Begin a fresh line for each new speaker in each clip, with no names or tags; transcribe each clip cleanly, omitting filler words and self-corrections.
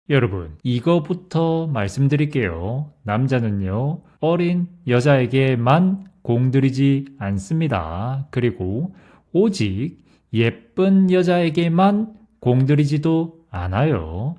여러분, 이거부터 말씀드릴게요. 남자는요, 어린 여자에게만 공들이지 않습니다. 그리고 오직 예쁜 여자에게만 공들이지도 않아요.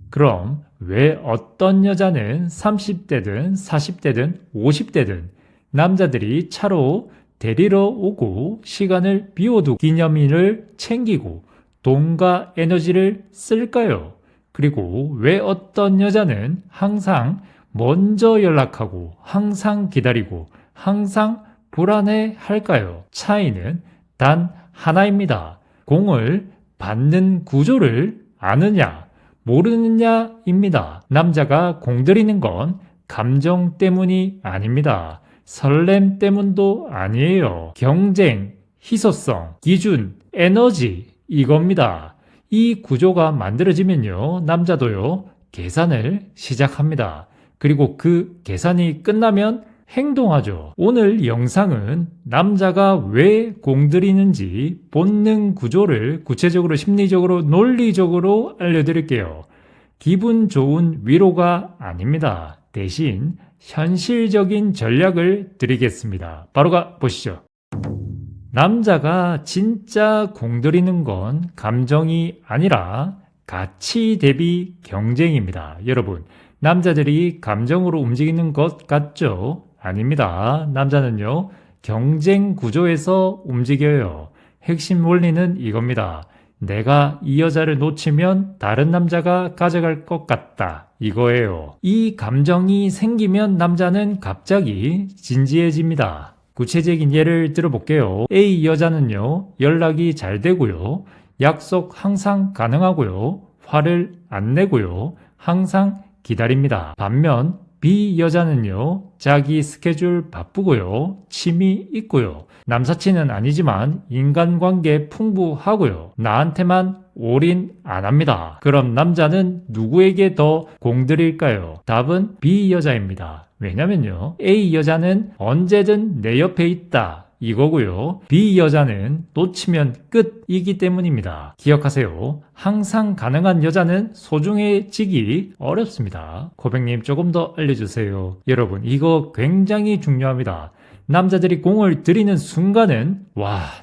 그럼 왜 어떤 여자는 30대든 40대든 50대든 남자들이 차로 데리러 오고 시간을 비워두고 기념일을 챙기고 돈과 에너지를 쓸까요? 그리고 왜 어떤 여자는 항상 먼저 연락하고 항상 기다리고 항상 불안해 할까요? 차이는 단 하나입니다. 공을 받는 구조를 아느냐, 모르느냐입니다. 남자가 공들이는 건 감정 때문이 아닙니다. 설렘 때문도 아니에요. 경쟁, 희소성, 기준, 에너지 이겁니다. 이 구조가 만들어지면요, 남자도요, 계산을 시작합니다. 그리고 그 계산이 끝나면 행동하죠. 오늘 영상은 남자가 왜 공들이는지 본능 구조를 구체적으로 심리적으로 논리적으로 알려드릴게요. 기분 좋은 위로가 아닙니다. 대신 현실적인 전략을 드리겠습니다. 바로 가 보시죠. 남자가 진짜 공들이는 건 감정이 아니라 가치 대비 경쟁입니다. 여러분, 남자들이 감정으로 움직이는 것 같죠? 아닙니다. 남자는요, 경쟁 구조에서 움직여요. 핵심 원리는 이겁니다. 내가 이 여자를 놓치면 다른 남자가 가져갈 것 같다. 이거예요. 이 감정이 생기면 남자는 갑자기 진지해집니다. 구체적인 예를 들어볼게요. A 여자는요, 연락이 잘 되고요, 약속 항상 가능하고요, 화를 안 내고요, 항상 기다립니다. 반면 B 여자는요, 자기 스케줄 바쁘고요, 취미 있고요, 남사친은 아니지만 인간관계 풍부하고요, 나한테만 올인 안 합니다. 그럼 남자는 누구에게 더 공들일까요? 답은 B 여자입니다. 왜냐면요, A 여자는 언제든 내 옆에 있다 이거고요, B 여자는 놓치면 끝이기 때문입니다. 기억하세요. 항상 가능한 여자는 소중해지기 어렵습니다. 고백님, 조금 더 알려주세요. 여러분, 이거 굉장히 중요합니다. 남자들이 공을 들이는 순간은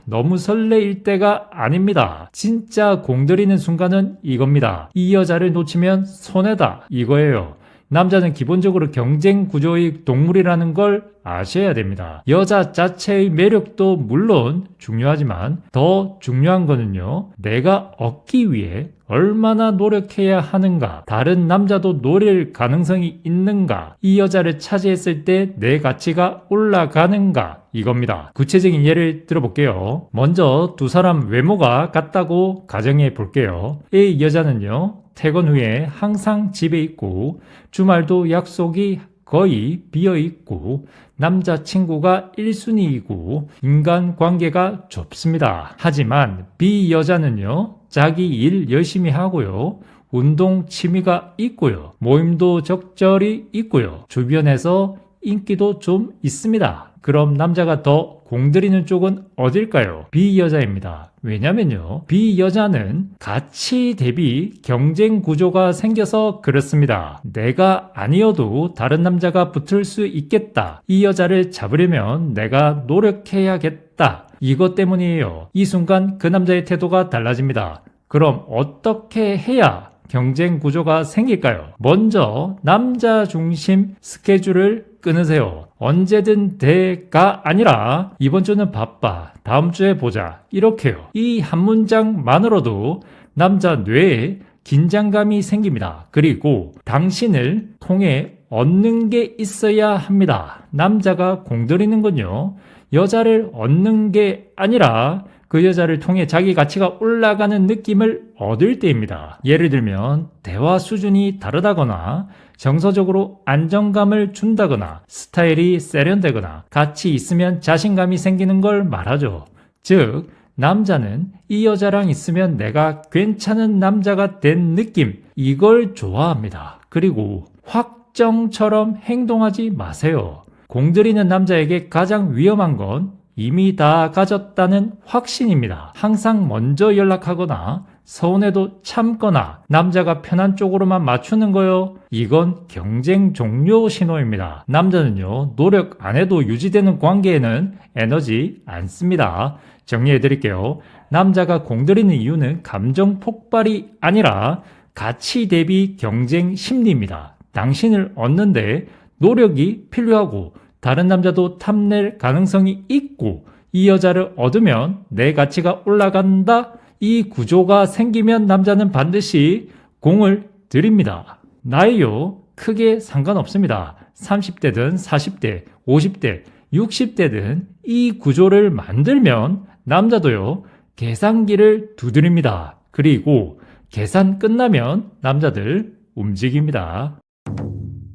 너무 설레일 때가 아닙니다. 진짜 공 들이는 순간은 이겁니다. 이 여자를 놓치면 손해다 이거예요. 남자는 기본적으로 경쟁 구조의 동물이라는 걸 아셔야 됩니다. 여자 자체의 매력도 물론 중요하지만 더 중요한 거는요, 내가 얻기 위해 얼마나 노력해야 하는가, 다른 남자도 노릴 가능성이 있는가, 이 여자를 차지했을 때 내 가치가 올라가는가 이겁니다. 구체적인 예를 들어볼게요. 먼저 두 사람 외모가 같다고 가정해 볼게요. A 여자는요, 퇴근 후에 항상 집에 있고 주말도 약속이 거의 비어있고 남자친구가 1순위이고 인간관계가 좁습니다. 하지만 B 여자는요, 자기 일 열심히 하고요, 운동 취미가 있고요, 모임도 적절히 있고요, 주변에서 인기도 좀 있습니다. 그럼 남자가 더 공들이는 쪽은 어딜까요? B 여자입니다. 왜냐면요, B 여자는 가치 대비 경쟁 구조가 생겨서 그렇습니다. 내가 아니어도 다른 남자가 붙을 수 있겠다, 이 여자를 잡으려면 내가 노력해야겠다, 이것 때문이에요. 이 순간 그 남자의 태도가 달라집니다. 그럼 어떻게 해야 경쟁 구조가 생길까요? 먼저 남자 중심 스케줄을 끊으세요. 언제든 돼가 아니라 이번 주는 바빠, 다음 주에 보자, 이렇게요. 이 한 문장만으로도 남자 뇌에 긴장감이 생깁니다. 그리고 당신을 통해 얻는 게 있어야 합니다. 남자가 공들이는 건요, 여자를 얻는 게 아니라 그 여자를 통해 자기 가치가 올라가는 느낌을 얻을 때입니다. 예를 들면 대화 수준이 다르다거나 정서적으로 안정감을 준다거나 스타일이 세련되거나 같이 있으면 자신감이 생기는 걸 말하죠. 즉, 남자는 이 여자랑 있으면 내가 괜찮은 남자가 된 느낌, 이걸 좋아합니다. 그리고 확정처럼 행동하지 마세요. 공들이는 남자에게 가장 위험한 건 이미 다 가졌다는 확신입니다. 항상 먼저 연락하거나 서운해도 참거나 남자가 편한 쪽으로만 맞추는 거요. 이건 경쟁 종료 신호입니다. 남자는요, 노력 안 해도 유지되는 관계에는 에너지 안 씁니다. 정리해 드릴게요. 남자가 공들이는 이유는 감정 폭발이 아니라 가치 대비 경쟁 심리입니다. 당신을 얻는데 노력이 필요하고 다른 남자도 탐낼 가능성이 있고 이 여자를 얻으면 내 가치가 올라간다. 이 구조가 생기면 남자는 반드시 공을 들입니다. 나이요, 크게 상관없습니다. 30대든 40대, 50대, 60대든 이 구조를 만들면 남자도요, 계산기를 두드립니다. 그리고 계산 끝나면 남자들 움직입니다.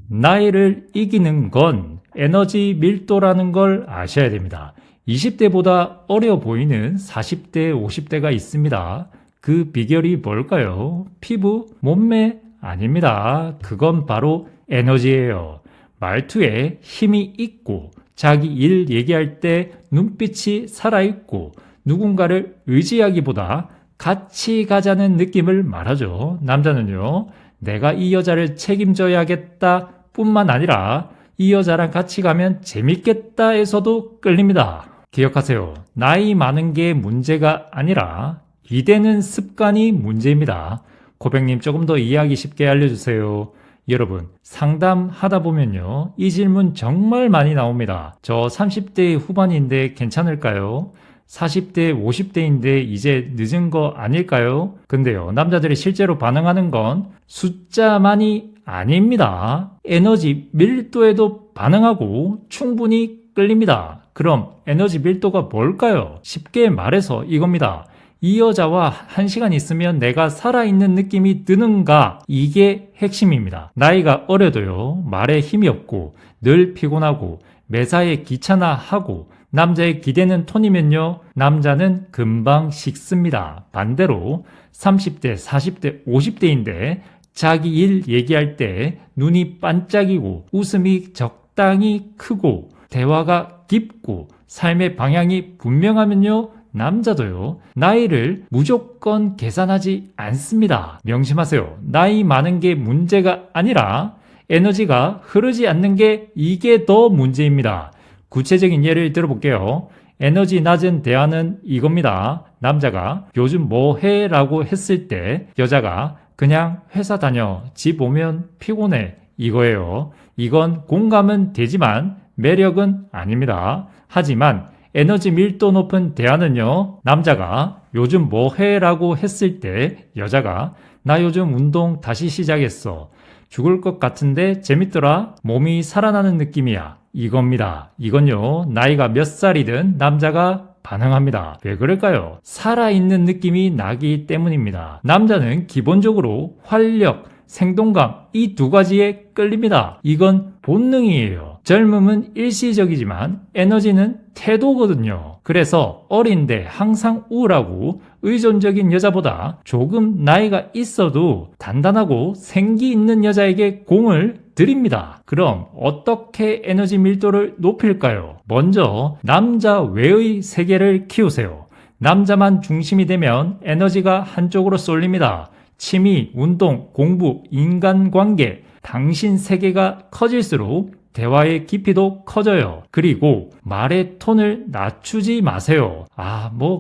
나이를 이기는 건 에너지 밀도라는 걸 아셔야 됩니다. 20대보다 어려 보이는 40대, 50대가 있습니다. 그 비결이 뭘까요? 피부, 몸매? 아닙니다. 그건 바로 에너지예요. 말투에 힘이 있고 자기 일 얘기할 때 눈빛이 살아있고 누군가를 의지하기보다 같이 가자는 느낌을 말하죠. 남자는요, 내가 이 여자를 책임져야겠다 뿐만 아니라 이 여자랑 같이 가면 재밌겠다 해서도 끌립니다. 기억하세요. 나이 많은 게 문제가 아니라 기대는 습관이 문제입니다. 고백님 조금 더 이해하기 쉽게 알려주세요. 여러분, 상담하다 보면요, 이 질문 정말 많이 나옵니다. 저 30대 후반인데 괜찮을까요? 40대, 50대인데 이제 늦은 거 아닐까요? 근데요, 남자들이 실제로 반응하는 건 숫자만이 아닙니다. 에너지 밀도에도 반응하고 충분히 끌립니다. 그럼 에너지 밀도가 뭘까요? 쉽게 말해서 이겁니다. 이 여자와 1시간 있으면 내가 살아있는 느낌이 드는가? 이게 핵심입니다. 나이가 어려도요, 말에 힘이 없고 늘 피곤하고 매사에 귀찮아하고 남자의 기대는 톤이면요, 남자는 금방 식습니다. 반대로 30대, 40대, 50대인데 자기 일 얘기할 때 눈이 반짝이고 웃음이 적당히 크고 대화가 깊고 삶의 방향이 분명하면요, 남자도요, 나이를 무조건 계산하지 않습니다. 명심하세요. 나이 많은 게 문제가 아니라 에너지가 흐르지 않는 게 이게 더 문제입니다. 구체적인 예를 들어볼게요. 에너지 낮은 대화는 이겁니다. 남자가 요즘 뭐 해? 라고 했을 때 여자가 그냥 회사 다녀, 집 오면 피곤해, 이거예요. 이건 공감은 되지만 매력은 아닙니다. 하지만 에너지 밀도 높은 대화는요, 남자가 요즘 뭐 해? 라고 했을 때 여자가 나 요즘 운동 다시 시작했어. 죽을 것 같은데 재밌더라. 몸이 살아나는 느낌이야. 이겁니다. 이건요, 나이가 몇 살이든 남자가 반응합니다. 왜 그럴까요? 살아있는 느낌이 나기 때문입니다. 남자는 기본적으로 활력, 생동감 이 두 가지에 끌립니다. 이건 본능이에요. 젊음은 일시적이지만 에너지는 태도거든요. 그래서 어린데 항상 우울하고 의존적인 여자보다 조금 나이가 있어도 단단하고 생기 있는 여자에게 공을 드립니다. 그럼 어떻게 에너지 밀도를 높일까요? 먼저 남자 외의 세계를 키우세요. 남자만 중심이 되면 에너지가 한쪽으로 쏠립니다. 취미, 운동, 공부, 인간관계, 당신 세계가 커질수록 대화의 깊이도 커져요. 그리고 말의 톤을 낮추지 마세요.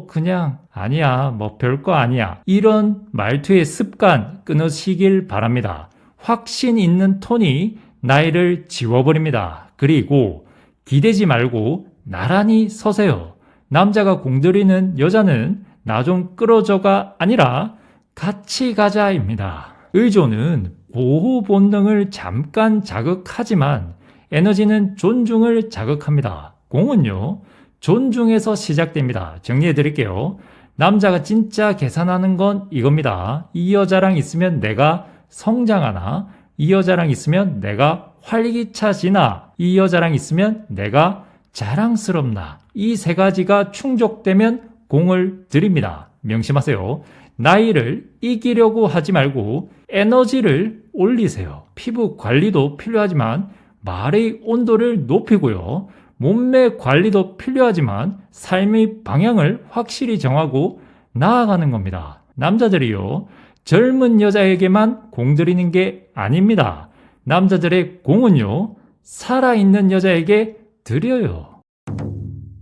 그냥 아니야, 별거 아니야. 이런 말투의 습관 끊으시길 바랍니다. 확신 있는 톤이 나이를 지워버립니다. 그리고 기대지 말고 나란히 서세요. 남자가 공들이는 여자는 나 좀 끌어줘가 아니라 같이 가자입니다. 의존은 보호 본능을 잠깐 자극하지만 에너지는 존중을 자극합니다. 공은요, 존중에서 시작됩니다. 정리해 드릴게요. 남자가 진짜 계산하는 건 이겁니다. 이 여자랑 있으면 내가 성장하나, 이 여자랑 있으면 내가 활기차지나, 이 여자랑 있으면 내가 자랑스럽나, 이 세 가지가 충족되면 공을 드립니다. 명심하세요. 나이를 이기려고 하지 말고 에너지를 올리세요. 피부 관리도 필요하지만 말의 온도를 높이고요. 몸매 관리도 필요하지만 삶의 방향을 확실히 정하고 나아가는 겁니다. 남자들이요, 젊은 여자에게만 공들이는 게 아닙니다. 남자들의 공은요, 살아있는 여자에게 드려요.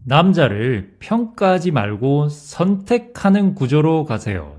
남자를 평가하지 말고 선택하는 구조로 가세요.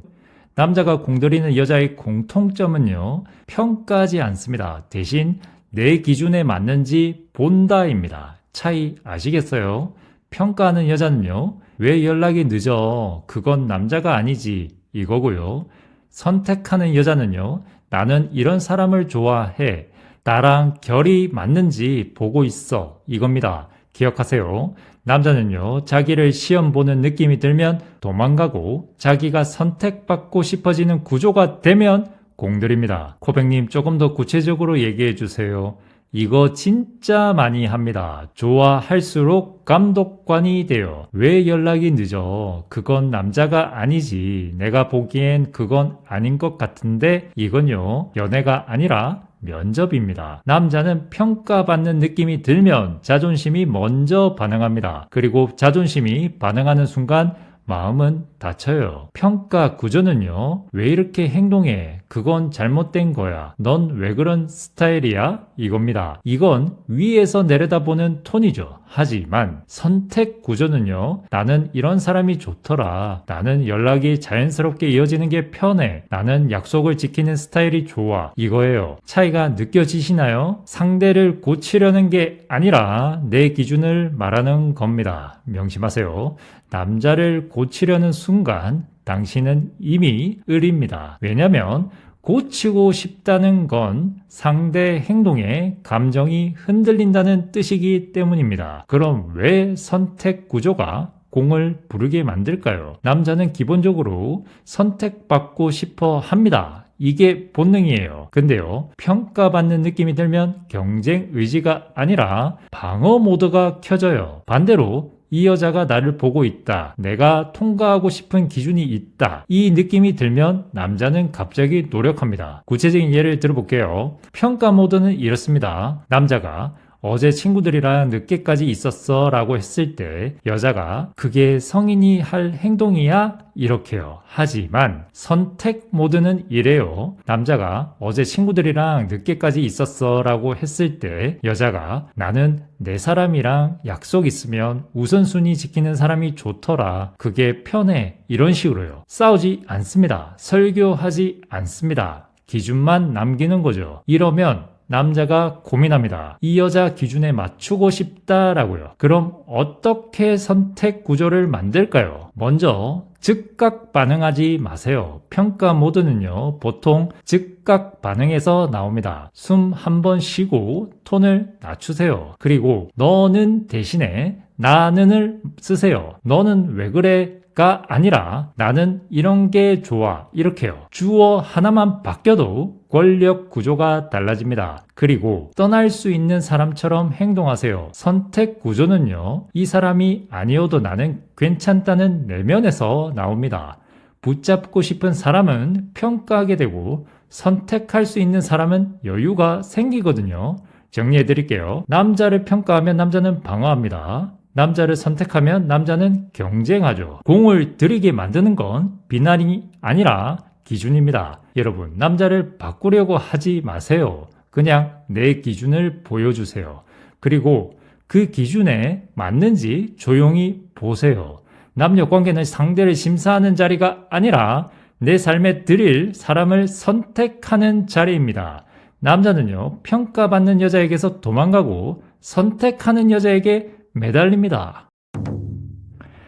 남자가 공들이는 여자의 공통점은요, 평가하지 않습니다. 대신 내 기준에 맞는지 본다입니다. 차이 아시겠어요? 평가하는 여자는요, 왜 연락이 늦어? 그건 남자가 아니지. 이거고요. 선택하는 여자는요, 나는 이런 사람을 좋아해. 나랑 결이 맞는지 보고 있어. 이겁니다. 기억하세요. 남자는요, 자기를 시험 보는 느낌이 들면 도망가고 자기가 선택받고 싶어지는 구조가 되면 공들입니다. 코백님 조금 더 구체적으로 얘기해 주세요. 이거 진짜 많이 합니다. 좋아할수록 감독관이 돼요. 왜 연락이 늦어? 그건 남자가 아니지. 내가 보기엔 그건 아닌 것 같은데 이건요, 연애가 아니라 면접입니다. 남자는 평가받는 느낌이 들면 자존심이 먼저 반응합니다. 그리고 자존심이 반응하는 순간 마음은 다쳐요. 평가 구조는요, 왜 이렇게 행동해? 그건 잘못된 거야. 넌 왜 그런 스타일이야? 이겁니다. 이건 위에서 내려다보는 톤이죠. 하지만 선택 구조는요, 나는 이런 사람이 좋더라. 나는 연락이 자연스럽게 이어지는 게 편해. 나는 약속을 지키는 스타일이 좋아. 이거예요. 차이가 느껴지시나요? 상대를 고치려는 게 아니라 내 기준을 말하는 겁니다. 명심하세요. 남자를 고치려는 순간 당신은 이미 을입니다. 왜냐면 고치고 싶다는 건 상대 행동에 감정이 흔들린다는 뜻이기 때문입니다. 그럼 왜 선택 구조가 공을 부르게 만들까요? 남자는 기본적으로 선택받고 싶어 합니다. 이게 본능이에요. 근데요, 평가받는 느낌이 들면 경쟁 의지가 아니라 방어 모드가 켜져요. 반대로 이 여자가 나를 보고 있다. 내가 통과하고 싶은 기준이 있다. 이 느낌이 들면 남자는 갑자기 노력합니다. 구체적인 예를 들어볼게요. 평가 모드는 이렇습니다. 남자가 어제 친구들이랑 늦게까지 있었어 라고 했을 때 여자가 그게 성인이 할 행동이야? 이렇게요. 하지만 선택 모드는 이래요. 남자가 어제 친구들이랑 늦게까지 있었어 라고 했을 때 여자가 나는 내 사람이랑 약속 있으면 우선순위 지키는 사람이 좋더라. 그게 편해. 이런 식으로요. 싸우지 않습니다. 설교하지 않습니다. 기준만 남기는 거죠. 이러면 남자가 고민합니다. 이 여자 기준에 맞추고 싶다라고요. 그럼 어떻게 선택 구조를 만들까요? 먼저 즉각 반응하지 마세요. 평가 모드는요, 보통 즉각 반응에서 나옵니다. 숨 한 번 쉬고 톤을 낮추세요. 그리고 너는 대신에 나는을 쓰세요. 너는 왜 그래? 가 아니라 나는 이런 게 좋아. 이렇게요. 주어 하나만 바뀌어도 권력 구조가 달라집니다. 그리고 떠날 수 있는 사람처럼 행동하세요. 선택 구조는요, 이 사람이 아니어도 나는 괜찮다는 내면에서 나옵니다. 붙잡고 싶은 사람은 평가하게 되고 선택할 수 있는 사람은 여유가 생기거든요. 정리해 드릴게요. 남자를 평가하면 남자는 방어합니다. 남자를 선택하면 남자는 경쟁하죠. 공을 들이게 만드는 건 비난이 아니라 기준입니다. 여러분, 남자를 바꾸려고 하지 마세요. 그냥 내 기준을 보여주세요. 그리고 그 기준에 맞는지 조용히 보세요. 남녀 관계는 상대를 심사하는 자리가 아니라 내 삶에 들일 사람을 선택하는 자리입니다. 남자는요, 평가받는 여자에게서 도망가고 선택하는 여자에게 매달립니다.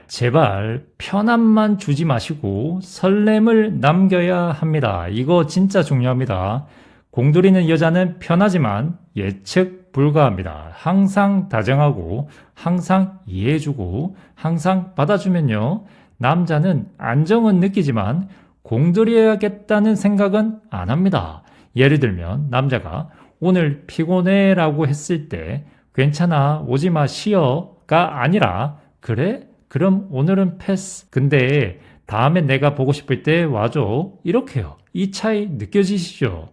제발 편함만 주지 마시고 설렘을 남겨야 합니다. 이거 진짜 중요합니다. 공들이는 여자는 편하지만 예측 불가합니다. 항상 다정하고 항상 이해해주고 항상 받아주면요, 남자는 안정은 느끼지만 공들여야겠다는 생각은 안 합니다. 예를 들면 남자가 오늘 피곤해 라고 했을 때 괜찮아, 오지마, 쉬어가 아니라 그래? 그럼 오늘은 패스. 근데 다음에 내가 보고 싶을 때 와줘. 이렇게요. 이 차이 느껴지시죠?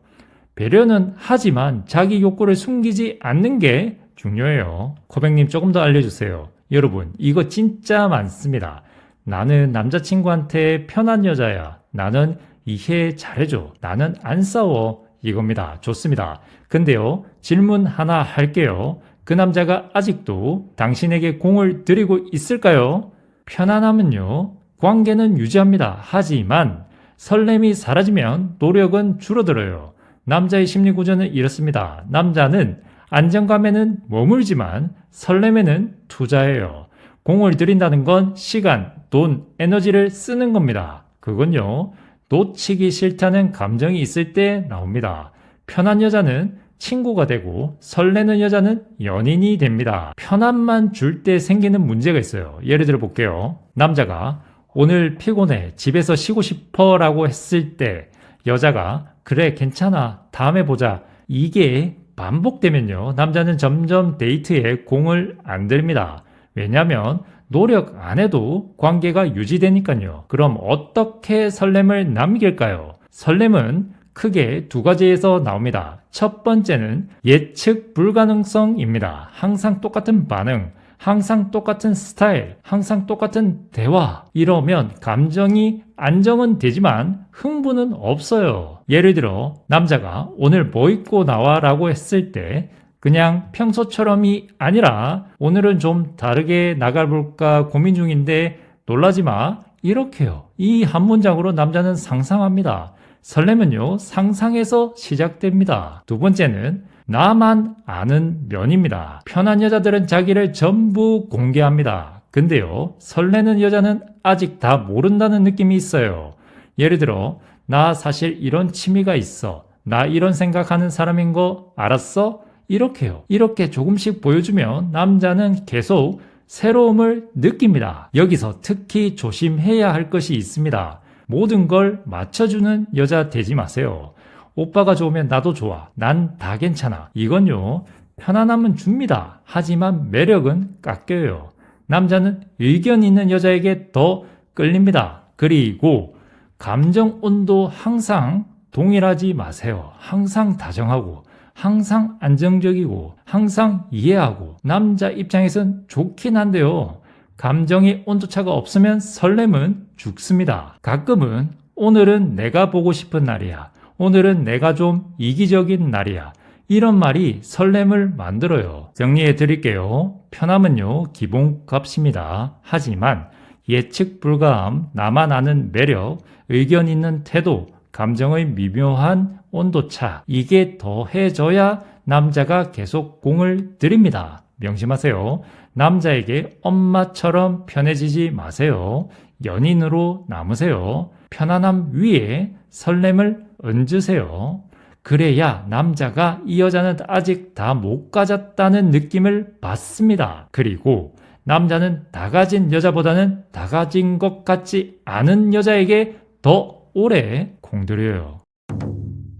배려는 하지만 자기 욕구를 숨기지 않는 게 중요해요. 코백님 조금 더 알려주세요. 여러분, 이거 진짜 많습니다. 나는 남자친구한테 편한 여자야. 나는 이해 잘해줘. 나는 안 싸워. 이겁니다. 좋습니다. 근데요, 질문 하나 할게요. 그 남자가 아직도 당신에게 공을 들이고 있을까요? 편안함은요, 관계는 유지합니다. 하지만 설렘이 사라지면 노력은 줄어들어요. 남자의 심리 구조는 이렇습니다. 남자는 안정감에는 머물지만 설렘에는 투자해요. 공을 들인다는 건 시간, 돈, 에너지를 쓰는 겁니다. 그건요, 놓치기 싫다는 감정이 있을 때 나옵니다. 편한 여자는 친구가 되고 설레는 여자는 연인이 됩니다. 편함만 줄 때 생기는 문제가 있어요. 예를 들어 볼게요. 남자가 오늘 피곤해, 집에서 쉬고 싶어 라고 했을 때 여자가 그래 괜찮아 다음에 보자, 이게 반복되면요, 남자는 점점 데이트에 공을 안 들입니다. 왜냐하면 노력 안 해도 관계가 유지되니까요. 그럼 어떻게 설렘을 남길까요? 설렘은 크게 두 가지에서 나옵니다. 첫 번째는 예측 불가능성입니다. 항상 똑같은 반응, 항상 똑같은 스타일, 항상 똑같은 대화, 이러면 감정이 안정은 되지만 흥분은 없어요. 예를 들어 남자가 오늘 뭐 입고 나와 라고 했을 때 그냥 평소처럼이 아니라 오늘은 좀 다르게 나가볼까 고민 중인데 놀라지 마, 이렇게요. 이 한 문장으로 남자는 상상합니다. 설렘은요, 상상에서 시작됩니다. 두 번째는 나만 아는 면입니다. 편한 여자들은 자기를 전부 공개합니다. 근데요, 설레는 여자는 아직 다 모른다는 느낌이 있어요. 예를 들어 나 사실 이런 취미가 있어, 나 이런 생각하는 사람인 거 알았어? 이렇게요. 이렇게 조금씩 보여주면 남자는 계속 새로움을 느낍니다. 여기서 특히 조심해야 할 것이 있습니다. 모든 걸 맞춰주는 여자 되지 마세요. 오빠가 좋으면 나도 좋아, 난 다 괜찮아, 이건요, 편안함은 줍니다. 하지만 매력은 깎여요. 남자는 의견 있는 여자에게 더 끌립니다. 그리고 감정 온도 항상 동일하지 마세요. 항상 다정하고 항상 안정적이고 항상 이해하고, 남자 입장에선 좋긴 한데요, 감정의 온도차가 없으면 설렘은 죽습니다. 가끔은 오늘은 내가 보고 싶은 날이야, 오늘은 내가 좀 이기적인 날이야, 이런 말이 설렘을 만들어요. 정리해 드릴게요. 편함은요, 기본값입니다. 하지만 예측 불가함, 나만 아는 매력, 의견 있는 태도, 감정의 미묘한 온도차, 이게 더해져야 남자가 계속 공을 들입니다. 명심하세요. 남자에게 엄마처럼 편해지지 마세요. 연인으로 남으세요. 편안함 위에 설렘을 얹으세요. 그래야 남자가 이 여자는 아직 다 못 가졌다는 느낌을 받습니다. 그리고 남자는 다 가진 여자보다는 다 가진 것 같지 않은 여자에게 더 오래 공들여요.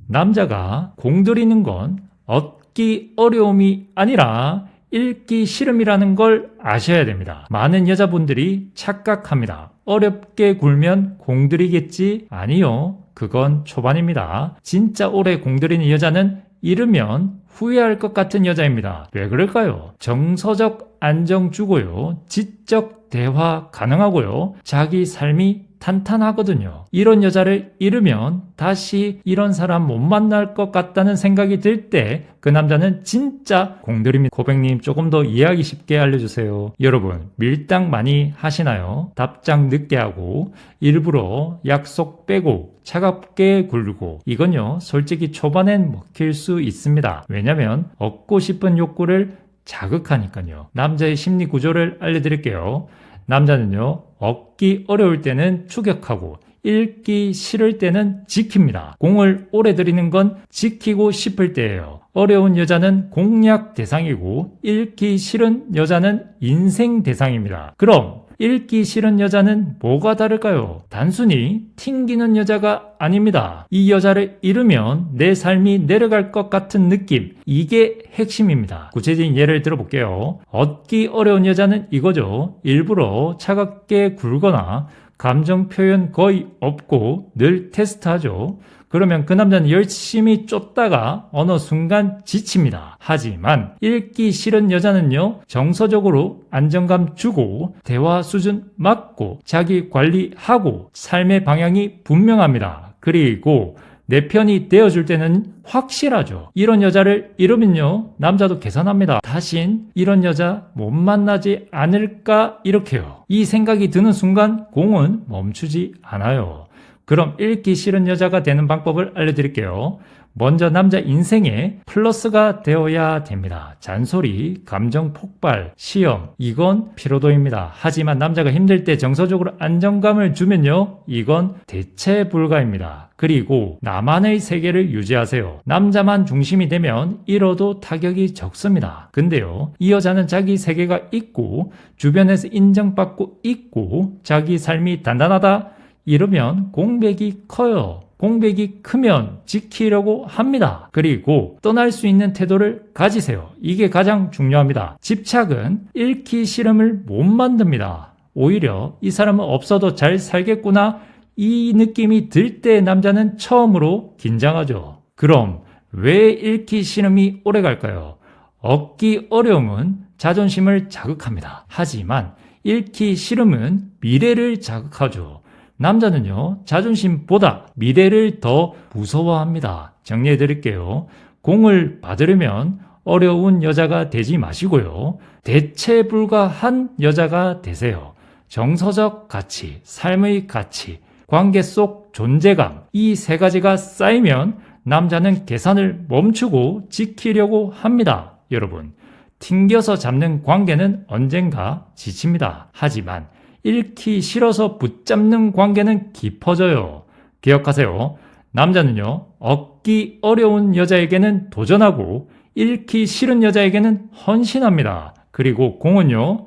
남자가 공들이는 건 얻기 어려움이 아니라 읽기 싫음이라는 걸 아셔야 됩니다. 많은 여자분들이 착각합니다. 어렵게 굴면 공들이겠지? 아니요. 그건 초반입니다. 진짜 오래 공들이는 여자는 잃으면 후회할 것 같은 여자입니다. 왜 그럴까요? 정서적 안정 주고요, 지적 대화 가능하고요, 자기 삶이 탄탄하거든요. 이런 여자를 잃으면 다시 이런 사람 못 만날 것 같다는 생각이 들 때 그 남자는 진짜 공들입니다. 고백님, 조금 더 이해하기 쉽게 알려주세요. 여러분, 밀당 많이 하시나요? 답장 늦게 하고 일부러 약속 빼고 차갑게 굴고, 이건요 솔직히 초반엔 먹힐 수 있습니다. 왜냐면 얻고 싶은 욕구를 자극하니까요. 남자의 심리 구조를 알려드릴게요. 남자는요, 얻기 어려울 때는 추격하고 읽기 싫을 때는 지킵니다. 공을 오래 들이는 건 지키고 싶을 때예요. 어려운 여자는 공략 대상이고 읽기 싫은 여자는 인생 대상입니다. 그럼 읽기 싫은 여자는 뭐가 다를까요? 단순히 튕기는 여자가 아닙니다. 이 여자를 잃으면 내 삶이 내려갈 것 같은 느낌, 이게 핵심입니다. 구체적인 예를 들어볼게요. 얻기 어려운 여자는 이거죠. 일부러 차갑게 굴거나 감정 표현 거의 없고 늘 테스트하죠. 그러면 그 남자는 열심히 쫓다가 어느 순간 지칩니다. 하지만 읽기 싫은 여자는요, 정서적으로 안정감 주고 대화 수준 맞고 자기 관리하고 삶의 방향이 분명합니다. 그리고 내 편이 되어줄 때는 확실하죠. 이런 여자를 잃으면요, 남자도 계산합니다. 다신 이런 여자 못 만나지 않을까 이렇게요. 이 생각이 드는 순간 공은 멈추지 않아요. 그럼 읽기 싫은 여자가 되는 방법을 알려드릴게요. 먼저 남자 인생에 플러스가 되어야 됩니다. 잔소리, 감정 폭발, 시험, 이건 피로도입니다. 하지만 남자가 힘들 때 정서적으로 안정감을 주면요, 이건 대체 불가입니다. 그리고 나만의 세계를 유지하세요. 남자만 중심이 되면 잃어도 타격이 적습니다. 근데요, 이 여자는 자기 세계가 있고 주변에서 인정받고 있고 자기 삶이 단단하다? 이러면 공백이 커요. 공백이 크면 지키려고 합니다. 그리고 떠날 수 있는 태도를 가지세요. 이게 가장 중요합니다. 집착은 잃기 싫음을 못 만듭니다. 오히려 이 사람은 없어도 잘 살겠구나, 이 느낌이 들 때 남자는 처음으로 긴장하죠. 그럼 왜 잃기 싫음이 오래 갈까요? 얻기 어려움은 자존심을 자극합니다. 하지만 잃기 싫음은 미래를 자극하죠. 남자는요, 자존심보다 미래를 더 무서워합니다. 정리해 드릴게요. 공을 받으려면 어려운 여자가 되지 마시고요, 대체 불가한 여자가 되세요. 정서적 가치, 삶의 가치, 관계 속 존재감, 이 세 가지가 쌓이면 남자는 계산을 멈추고 지키려고 합니다. 여러분, 튕겨서 잡는 관계는 언젠가 지칩니다. 하지만 잃기 싫어서 붙잡는 관계는 깊어져요. 기억하세요. 남자는요, 얻기 어려운 여자에게는 도전하고 잃기 싫은 여자에게는 헌신합니다. 그리고 공은요,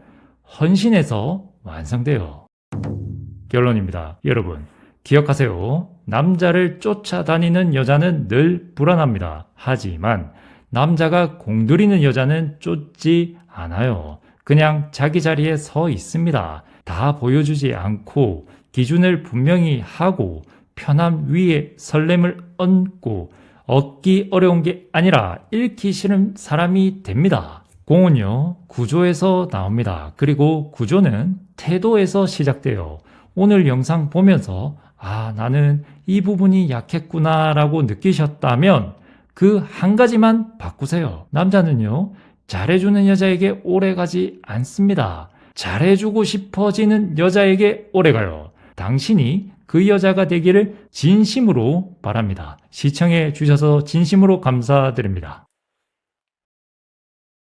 헌신해서 완성돼요. 결론입니다. 여러분, 기억하세요. 남자를 쫓아다니는 여자는 늘 불안합니다. 하지만 남자가 공들이는 여자는 쫓지 않아요. 그냥 자기 자리에 서 있습니다. 다 보여주지 않고 기준을 분명히 하고 편함 위에 설렘을 얹고 얻기 어려운 게 아니라 잃기 싫은 사람이 됩니다. 공은요, 구조에서 나옵니다. 그리고 구조는 태도에서 시작돼요. 오늘 영상 보면서 나는 이 부분이 약했구나 라고 느끼셨다면 그 한 가지만 바꾸세요. 남자는요, 잘해주는 여자에게 오래가지 않습니다. 잘해주고 싶어지는 여자에게 오래가요. 당신이 그 여자가 되기를 진심으로 바랍니다. 시청해 주셔서 진심으로 감사드립니다.